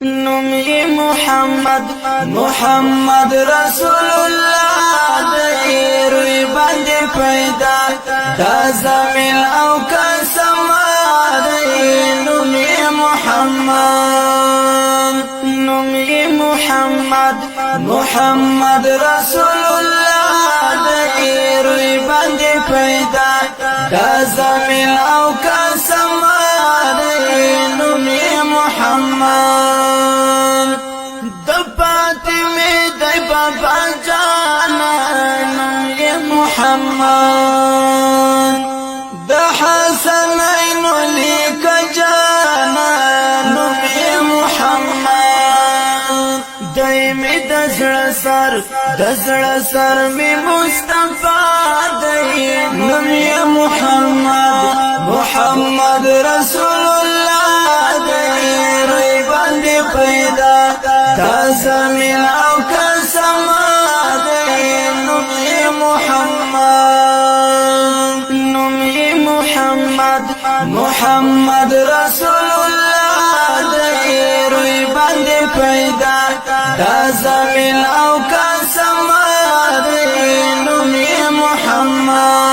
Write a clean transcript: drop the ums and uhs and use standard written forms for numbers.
نومي محمد محمد رسول الله دې باندې پیدا دا زمين او کسما دې نومي محمد نومي محمد محمد رسول الله دې باندې پیدا دا زمين او کسما دې نومي محمد بابا جانا نومي محمد د حسنين لك جانا نومي محمد دايمي دزړه سر می مصطفی دی نومي محمد محمد رسول الله دی باندې پیدا دا زمين او کسما دی نومي محمد نومي محمد محمد رسول الله دی باندې پیدا دا زمين او کسما دی نومي محمد